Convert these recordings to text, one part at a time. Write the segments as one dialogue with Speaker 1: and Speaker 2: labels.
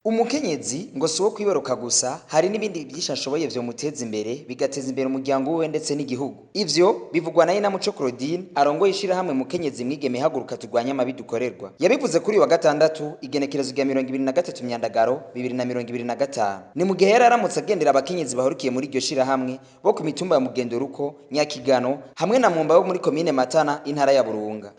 Speaker 1: Umukenyezi ngo si uwo kwibaruka gusa hari n'ibindi byinshi ashoboye vyomuteza imbere bigateza imbere umuryango wiwe ndetse n'igihugu. Ivyo bivugwa na Inamuco Claudine arongoye ishirahamwe Mukenyezi Mwigeme Haguruka turwanye amabi dukorerwa. Yabivuze kuri uyu wa gatandatu igenekerezo rya 23 Myandagaro 2025. Ni mu gihe yari aramutse agendera abakenyezi bahurikiye muri iryo shirahamwe bo ku mitumba ya Mugenderuko, Nyakigano hamwe na Mwumba bo muri komine Matana intara ya Burunga.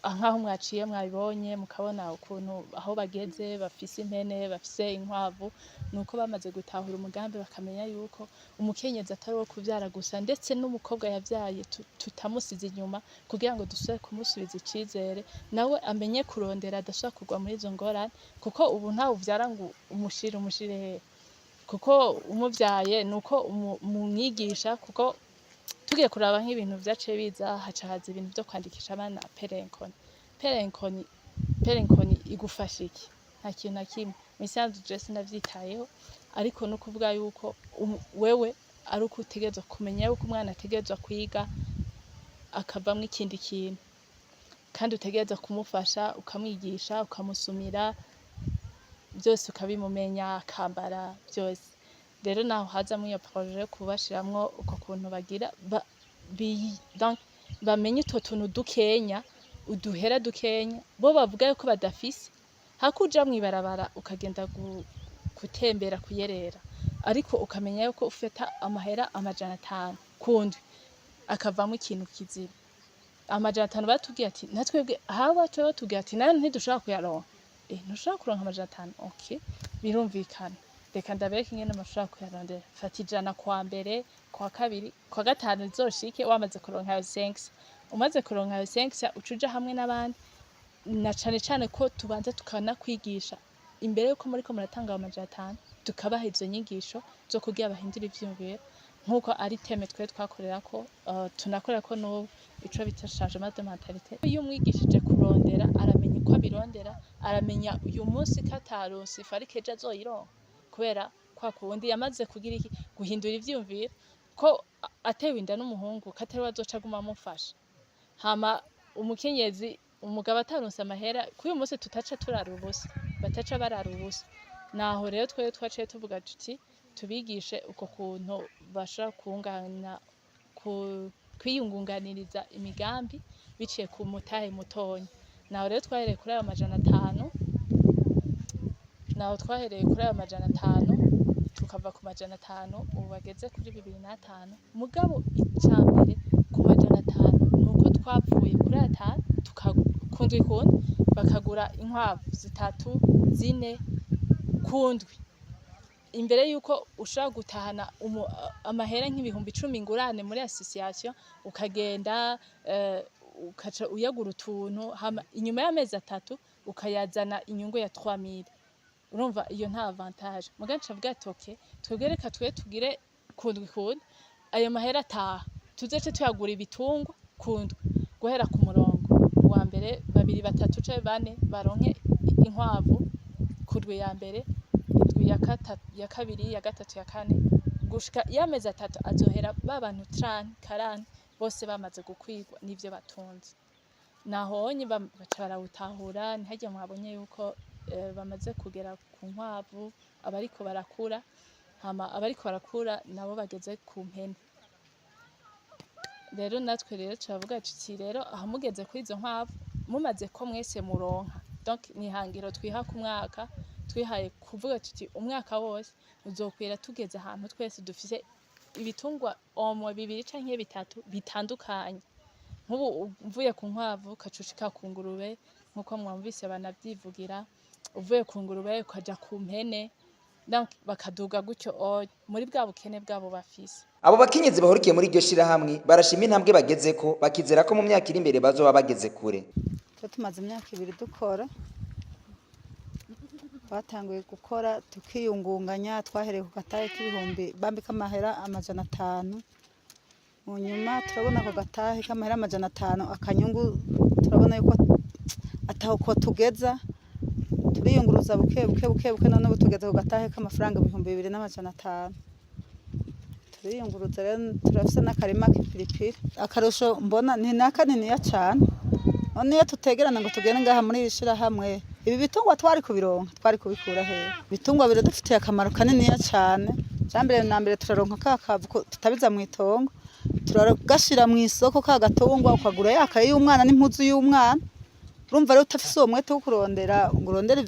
Speaker 2: Nkaho mwaciye mwabibonye mukabona ukuntu aho bageze bafise impene bafise inkwavu nuko bamaze gutahura umugambi bakamenya yuko umukenyezi atari wo kuvyara gusa ndetse n'umukobwa yavyaye tutamusize inyuma kugira ngo dusubire kumusubiza icizere nawe amenye kurondera adashaka kugwa muri izo ngorane kuko ubu ntawe uvyara ngo umushire kuko umuvyaye nuko umwigisha kuko tugiye kuraba nk'ibintu vyaciye biza hacahaza ibintu vyo kwandikisha abana perenkoni igufasha iki nta kintu na kimwe misanzu je sinavyitayeho ariko no kuvuga yuko wewe ari uko utegerezwa kumenya yuko umwana ategerezwa kwiga akavamwo ikindi kintu kandi utegerezwa kumufasha ukamwigisha ukamusumira byose ukabimumenya akambara byose rero naho hazamwo iyo projet yo kubashiramwo uko kuntu bagira bamenye utwo tuntu dukenya uduhera dukenya bo bavuga yuko badafise hakuja mwibarabara ukagenda gutembera kuyerera ariko ukamenya yuko ufeta amahera 500 kundi akavamo ikintu kizira 500 batubwiye ati natwebwe hawa cyo tubwiye ati nayo ntidushaka kuyaronka ntushaka kuronka 500 okay birumvikana reka ndabereka ingene amashaka kuyarondera fata ijana kwa mbere kwa kabiri kwa gatanu izoshike wamaze kuronka ayo 5 umaze kuronka ayo 5 ucuja hamwe n'abandi na cane ko tubanza tukanakwigisha imbere yuko muriko muratanga amajana 5 tukabaha izo nyigisho zo kugira bahindura ivyumviro nkuko ari teme twe twakorera ko tunakorera ko no ico bita changement de mentalité iyo umwigishije kurondera aramenya uko abirondera aramenya uyu munsi kataronse farikeje azoyironka kubera kwa kundi yamaze kugira iki guhindura ivyumviro ko atewe inda n'umuhungu katari wazoca guma mufasha hama umukenyezi umugabo ataronse amahera kuyu munsi tutaca turara ubusa bataca barara ubusa naho rero twe twaciye tuvuga tuti tubigishe uko kuntu bashaka kungana kwiyungunganiriza imigambi biciye ku mutahe mutonyi naho rero twahereye kuri ayo 500 naho twahereye kuri ayo 500 tukava ku 500 ubu bageze kuri 2005 mugabo icambere ku 500 nuko twapfuye kuri 5 tukakundwi bakagura inkwavu 3 4 kundwi imbere yuko ushaka gutahana amahera nk'ibihumbi 10 ngurane muri association ukagenda ukaca uyagura utuntu inyuma y'amezi 3 ukayazana inyungu ya 3000 urumva iyo nta avantage mugaca avuga ati okay twebwereka tugire kundwi ayo mahera ataha tuzece tuyagura ibitungwa kundwi guhera ku murongo wa mbere 2 3 canke 4 baronke inkwavu kundwi ya mbere indwi ya kabiri ya gatatu ya kane gushika yamezi 3 azohera babantu 30 40 bose bamaze gukwirwa n'ivyo batunze nahonye baca barawutahura ntihajya mwabonye yuko bamaze kugera ku nkwavu abariko barakura hama abariko barakura nabo bageze ku mpene rero natwe rero turavuga tuti rero ahamugeze kuri izo nkwavu mumaze ko mwese muronka donc nihangiro twiha ku mwaka twihaye kuvuga tuti umwaka wose uzokwira tugeze ahantu twese dufise ibitungwa omo 2 canke 3 bitandukanye nk'ubu mvuye ku nkwavu kacushika ku ngurube nkuko mwumvise banavyivugira uvuye ku ngurube ukaja ku mpene donc bakaduga gutyo muri bwa bukene bwabo bafise.
Speaker 1: Abo bakenyezi bahurikiye muri iryo shirahamwe barashima intambwe bagezeko bakizera ko mu myaka iri imbere bazoba bageze kure.
Speaker 3: Tumaze imyaka 2 dukora batanguye gukora tukiyungunganya twahereye ku gatahe k'ibihumbi bambika amahera 500 mu nyuma turabona ko gatahe k'amahera 500 akanyungu turabona yuko ataho ko tugeza turiyunguruza buke none butugeze ku gatahe k'amafaranga 2500 turiyunguruza rero turafise n'akarima k'ipiripiri akarusho mbona ni nakanini ya cyane none iyo tutegerana ngo tugende ngaha muri ishira hamwe ibi bitungwa twari kubironka twari kubikura hehe? Ibitungwa biradufitiye akamaro kaniniya cyane. Cyambere na mbere turaronka kakavu tutabiza mu itongo, turagashira mu isoko ka gatungwa ukagura yakaye y'umwana n'impuzu y'umwana. Urumva rero utafise uwo mwete wo kurondera ngurondere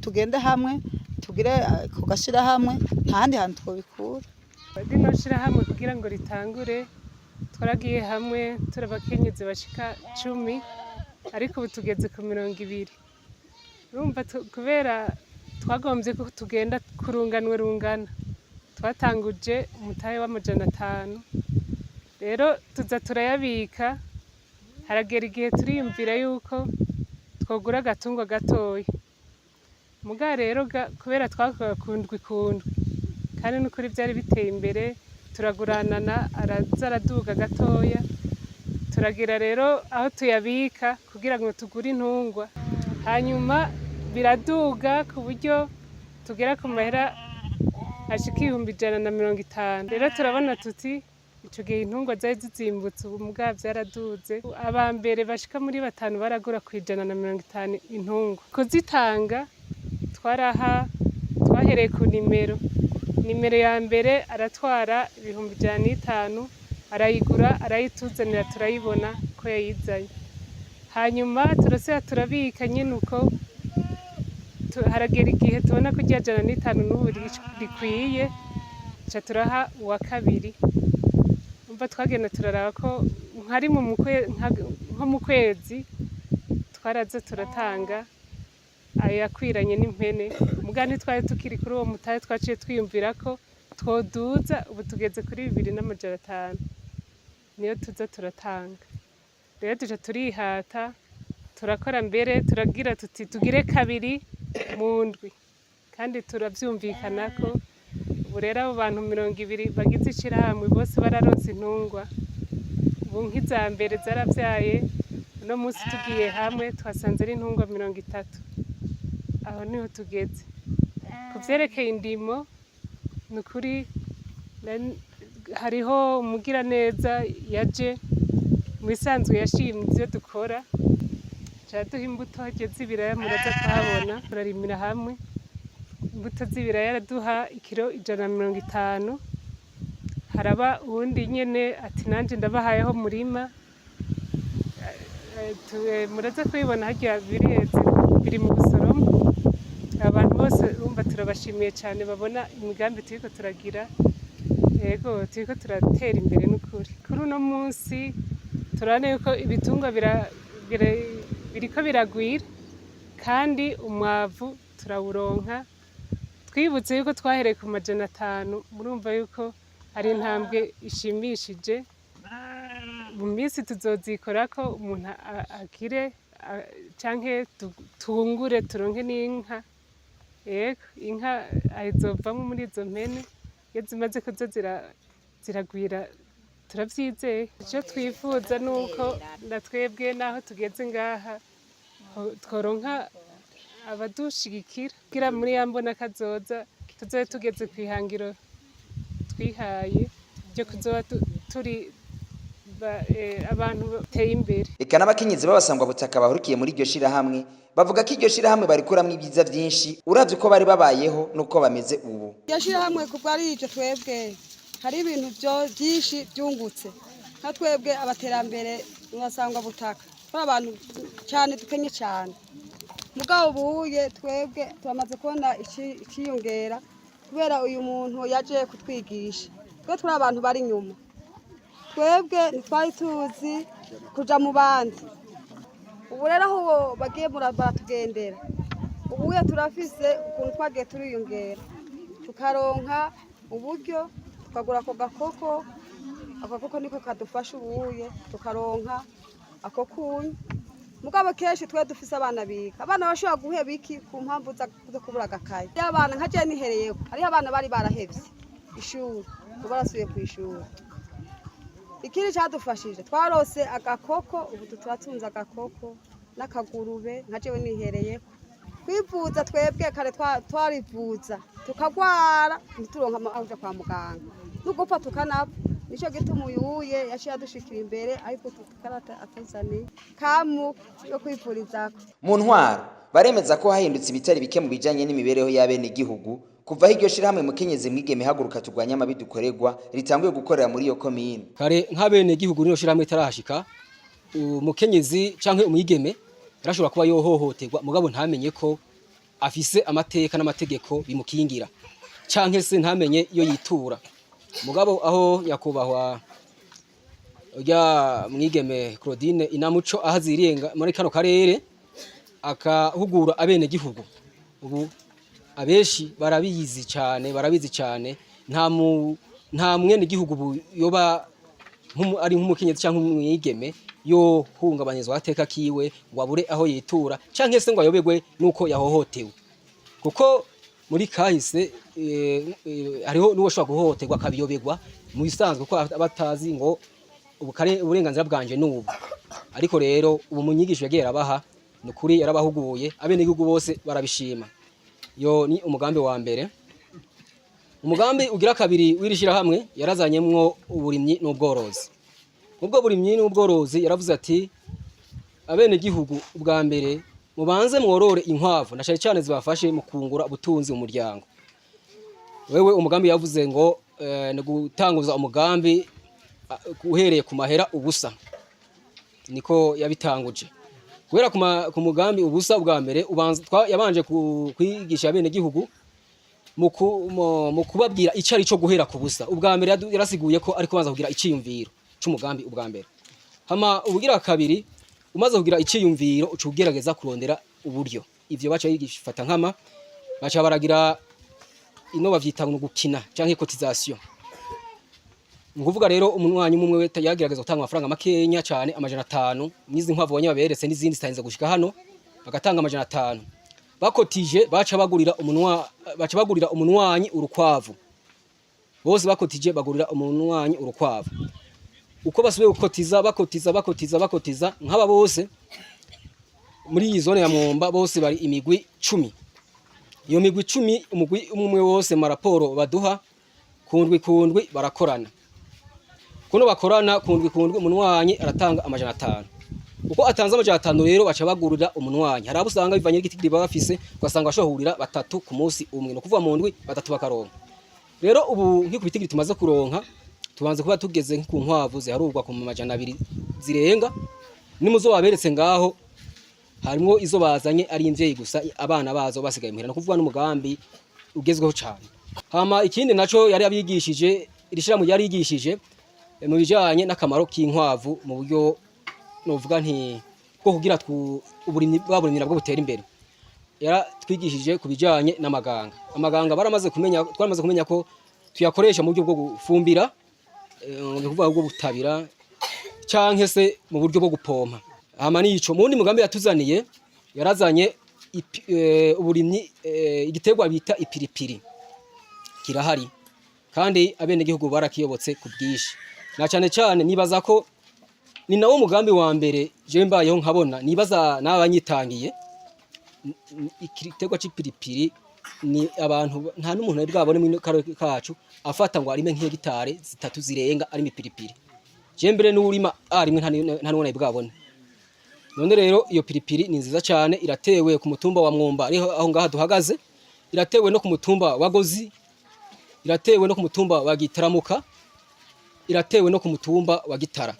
Speaker 3: tugende hamwe tugire kugashira hamwe ntahandi hantu twobikura.
Speaker 4: Dino shira hamwe kugira ngo ritangure twaragiye hamwe turabakenyezi bashika 10 ariko ubu tugeze ku 20. Urumva kubera twagombye ko tugenda kurunganwe rungana twatanguje umutahe wa 500. Rero tuza turayabika haragera igihe turiyumvira yuko twogura agatungwa gatoya. Muga rero kubera twakora kundwi kandi n'ukuri byari biteye imbere turaguranana araduga gatoya turagira rero aho tuyabika kugira ngo tugure intungwa hanyuma biraduga ku buryo tugera ku mahera ashika 150. Rero turabona tuti ico gihe intungwa zari zizimbutse ubu muga byaraduze. Abambere bashika muri 5 baragura ku 150 intungwa. Kuzitanga twahereye ku nimero ya mbere aratwara 150 arayigura arayituzanira turayibona ko yayizanye. Hanyuma turasera turabika nyine uko haragera igihe tubona ko 150 n'ubu rikwiye ca turaha uwa kabiri. Umva twagenda turaraba ko nkari nko mu kwezi twaraze turatanga ayakwiranye n'impene. Mugani twari tukiri kuri uwo mutahe twaciye twiyumvira ko twoduza ubu tugeze kuri 2500 niyo tuza turatanga. Rero tuje turihata turakora mbere turagira tuti tugire kabiri mu ndwi kandi turavyumvikana ko ubu rero abo bantu 20 bagize ishirahamwe bose bararonse intungwa. Ubu nk'iza mbere zaravyaye no musi tugiye hamwe twasanze ari intungwa 30. Aho niho tugeze. Kuvyerekeye indimo nukuri hariho umugira neza yaje mwisanzwe yashimye ivyo dukora caduha imbuto hageze ibiraya muraza kuhabona turarimira hamwe. Imbuto z'ibiraya yaraduha ikiro 150. Haraba uwundi nyene ati nanje ndabahayeho murima muraza kubibona harya bireze biri mu busoromo. Abantu bose urumva turabashimiye cyane babona imigambi turiko turagira. Yego turiko turatera imbere n'ukuri. Kuri uno munsi turane yuko ibitungwa biriko biragwira kandi umwavu turawuronka. Twibutse yuko twahereye ku 500 murumva yuko ari intambwe ishimishije. Mu minsi tuzozikora ko umuntu agire canke tungure turonke n'inka. Yego inka ayizovamo muri izo mpene iyo zimaze kuza ziragwira turavyizeye. Ico twifuza nuko natwebwe naho tugeze ngaha tworonka abadushigikira kugira muri yambona kazoza tuzobe tugeze kwihangiro twihaye byo kuzoba turi abantu bateye imbere.
Speaker 1: Eka n'abakenyezi babasangwa butaka bahurikiye muri iryo shirahamwe bavuga ko iryo shirahamwe barikuramwo ibyiza byinshi uravye uko bari babayeho nuko bameze ubu.
Speaker 5: Iryo shirahamwe kubwo ari ivyo twebwe hari ibintu byinshi byungutse nka twebwe abaterambere basangwa butaka turi abantu cyane dukenye cyane. Mugabo buye twebwe turamaze kubona ikiyongera kubera uyu muntu yaje kutwigisha. Twe turi abantu bari nyuma twebwe ntitwari tuzi kuja mu bandi. Ubu rero aho bagiye baratugendera ubuye turafise ukuntu twagiye turiyongera tukaronka uburyo tukagura ako gakoko niko kadufasha ubuye tukaronka ako kunya. Mugabo kenshi twe dufise abana biga abana bashobora guheba iki ku mpamvu zo kubura agakaye. Abana nka je nihereyeko hariho abana bari barahevye ishuri barasubiye ku ishuri. Ikindi cyadufashije twarose agakoko ubu turatunza agakoko n'akagurube nka jewe nihereyeko. Kwivuza twebwe kare twarivuza tukagwara ntituronka aho kwa muganga n'ugupfa tukanapfa. Nico gituma uyuye yaciye adushikira imbere ariko tukarata atuzaniye kamu yo kwivurizako.
Speaker 1: Mu ntwaro baremeza ko hahindutse ibitari bike mu bijanye n'imibereho y'abene igihugu kuva iryo shirahamwe Mukenyezi Mwigeme Haguruka Turwanye Amabi Dukorerwa ritanguye gukorera muri iyo komine.
Speaker 6: Kare nk'abene igihugu rino shirahamwe itarahashika umukenyezi canke umwigeme yarashobora kuba yohohoterwa mugabo ntamenye ko afise amateka n'amategeko bimukingira canke se ntamenye iyo yitura. Mugabo aho yakubahwa urya Mwigeme Claudine Inamuco ahaziriyenga muri kano karere akahugura abene gihugu, ubu abeshi barabizi cyane nta mwene gihugu yoba ari nk'umukenyezi cyangwa umwigeme yo hungabanyizwa ateka kiwe ngo abure aho yitura canke se ngo ayoberwe nuko yahohotewe, kuko muri kahise hariho nuwo shobora guhohoterwa akabiyoberwa mu bisanzwe ko abatazi ngo uburenganzira bwanje n'ubu. Ariko rero ubu munyigisho yagiye arabaha nukuri yarabahuguye abene igihugu bose barabishima. Yo ni umugambi wa mbere. Umugambi ugira kabiri wirishira hamwe yarazanyemwo uburimyi n'ubworozi. Ubwo burimyi n'ubworozi yaravuze ati abene igihugu ubwa mbere mubanze mworore inkwavu na cyane zibafashe mu kungura ubutunzi mu muryango. Wewe umugambi yavuze ngo no gutanguza umugambi uhereye ku mahera ubusa, niko yabitanguje. Guhera ku mugambi ubusa ubwa mbere yabanje kwigisha abene gihugu mu kubabwira icari cyo guhera ku busa. Ubwa mbere yarasiguye ko ariko banza kugira iciyumviro c'umugambi ubwa mbere. Hama ubugira kabiri umaze kugira iciyumviro ucugerageza kurondera uburyo. Ivyo baca yigifata nkama baca baragira ino bavyita ngo gukina canke cotisation. Nguvuga rero umunwanyi umwe wete yagerageza gutanga amafaranga makenya cyane amajana 5 nizi nkwavu bonye baberetse n'izindi zitanze gushika hano bagatanga amajana 5 bakotije baca bagurira umunwanyi urukwavu bose bakotije bagurira umunwanyi urukwavu uko basubiye gukotiza bakotiza nk'aba bose muri iyi zone ya Mwumba bose bari imigwi 10. Iyo migwi 10 umugwi umwe wose maraporo baduha kundwi barakorana. Kuno bakorana kundwi umunwanyi aratanga amajana 5. Uko atanze amajana 5 rero baca bagurira umunwanyi. Hari abusanga bivanye n'igiti bafise ugasanga bashahurira 3 ku munsi umwe no kuva mu ndwi 3 bakaronka. Rero ubu nk'ikubitigiri tumaze kuronka tubanze kuba tugeze ku nkwavu ziharurwa ku majana 2 zirenga. Nimuzo waberetse ngaho harimo izo bazanye ari imvyeyi gusa abana bazo basigaye muhira no kuvuga n'umugambi ugezweho cyane. Hama ikindi naco yari abigishije irishira mu yari yigishije mu bijanye n'akamaro k'inkwavu mu buryo novuga nti ko kugira uburimyi bwaburimira bwo butera imbere. Yara twigishije kubijanye n'amaganga. Amaganga twamaze kumenya ko tuyakoresha mu buryo bwo gufumbira mu kuvuga bwo gutabira canke se mu buryo bwo gupompa. Hama nico mundi mugambi yatuzaniye yarazanye uburimyi igiterwa bita ipiripiri kirahari kandi abene gihugu barakiyobotse kubwishi. Na cyane nibaza ko ni nawo mugambi wa mbere je mbayeho nkabona nibaza nabanyitangiye igiterwa c'ipiripiri ni abantu nta n'umuntu ari bwabone mu karo kacu afata ngo arime nk'hegitare 3 zirenga ari mipiripiri. Je mbere n'urima arimwe nta n'ubona bwabone. None rero iyo piripiri ni nziza cyane iratewe ku mutumba wa Mwumba ariho aho ngaha duhagaze, iratewe no ku mutumba wa Gozi, iratewe no ku mutumba wa Gitaramuka, iratewe no ku mutumba wa Gitara.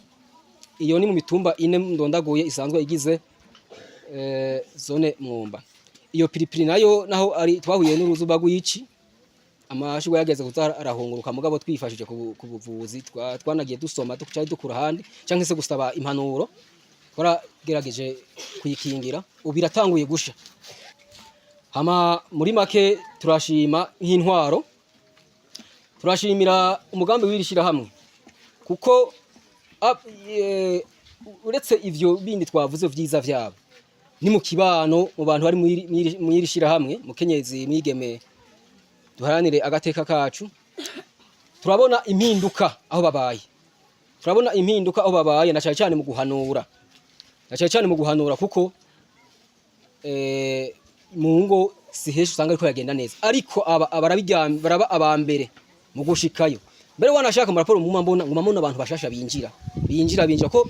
Speaker 6: Iyo ni mu mitumba ine ndondaguye isanzwe igize zone Mwumba. Iyo piripiri nayo naho ari twahuye n'uruzuba rw'ici amashugwe yageze kuzarahunguruka mugabo twifashije ku buvuzi twanagiye dusoma ducaye dukura handi canke se gusaba impanuro gerageje kuyikingira ubiratanguye gusha. Hama muri make turashima nk'intwaro turashimira umugambi wirishira hamwe kuko uretse ivyo bindi twavuze vyiza vyabo ni mu kibano mu bantu bari mwirishira hamwe Mukenyezi Mwigeme duharanire agateka kacu turabona impinduka aho babaye na cyane mu guhanura kuko mu ngo si hesho usanga ariko yagenda neza ariko baraba abambere mu gushikayo mbere wanashaka mu raporo nguma mbona abantu bashasha binjira ko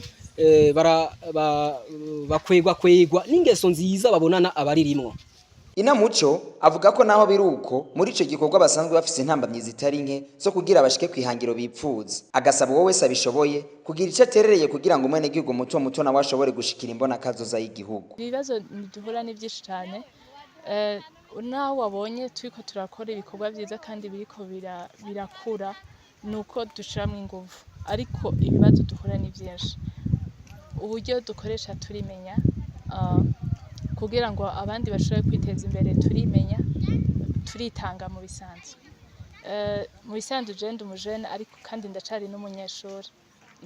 Speaker 6: bakwegwa n'ingeso nziza babonana abaririmwo.
Speaker 1: Inamuco avuga ko naho biruko muri ico gikorwa basanzwe bafise intambamyi zitari nke zo kugira abashike kwihangiro bipfuza, agasaba wowe wese abishoboye kugira ico aterereye kugira ngo umwene gihugu muto muto nawe ashobore gushikira imbona kazoza y'igihugu.
Speaker 2: Ibibazo duhura ni byinshi cyane, naho wabonye turiko turakora ibikorwa vyiza kandi biriko birakura nuko dushiramwo inguvu, ariko ibibazo duhura ni byinshi. Uburyo dukoresha turimenya, kugira ngo abandi bashobore kwiteza imbere turimenya, turitanga mu bisanzwe. Mu bisanzwe je ndi umujene ariko kandi ndacari n'umunyeshuri,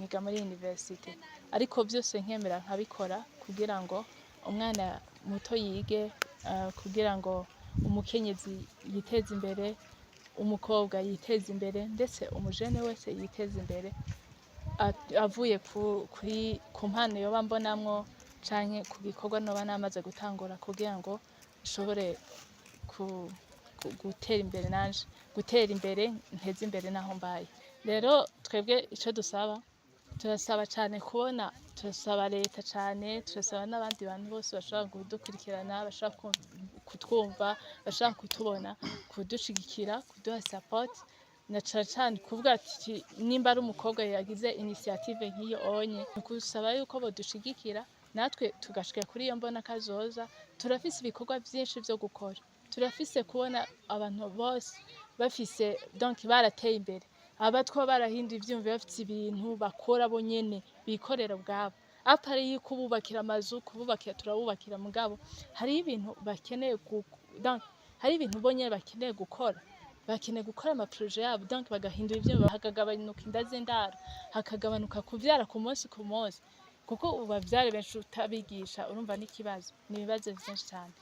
Speaker 2: niga muri universite, ariko byose nkemera nkabikora kugira ngo umwana muto yige, kugira ngo umukenyezi yiteze imbere, umukobwa yiteze imbere, ndetse umujene wese yiteze imbere avuye ku mpano yoba mbonamwo canke ku gikorwa noba namaze gutangura, kugira ngo nshobore gutera imbere nteze imbere naho mbaye. Rero twebwe ico turasaba cane kubona, turasaba leta cane, turasaba n'abandi bantu bose bashobora kudukurikirana, bashobora kutwumva, bashobora kutubona, kudushigikira, kuduha support, na cane kuvuga ati nimba ari umukobwa yagize initiative nk'iyo onye, kusaba yuko bodushigikira natwe tugashika kuri iyo mbona kazoza. Turafise ibikorwa vyinshi vyo gukora, turafise kubona abantu bose bafise donc barateye imbere, abatwa barahinduye ivyumviro, bafite ibintu bakora bo nyene bikorera ubwabo, apari yuko bubakira amazu, kububakira turabubakira, mugabo hari ibintu bakeneye donc hari ibintu bo nyene bakeneye gukora, bakeneye gukora ama projet yabo, donc bagahindura ivyumviro, hakagabanuka inda z'indaro, hakagabanuka kuvyara ku munsi ku munsi, kuko ubu bavyare benshi utabigisha urumva n'ikibazo, ni ibibazo vyinshi cyane.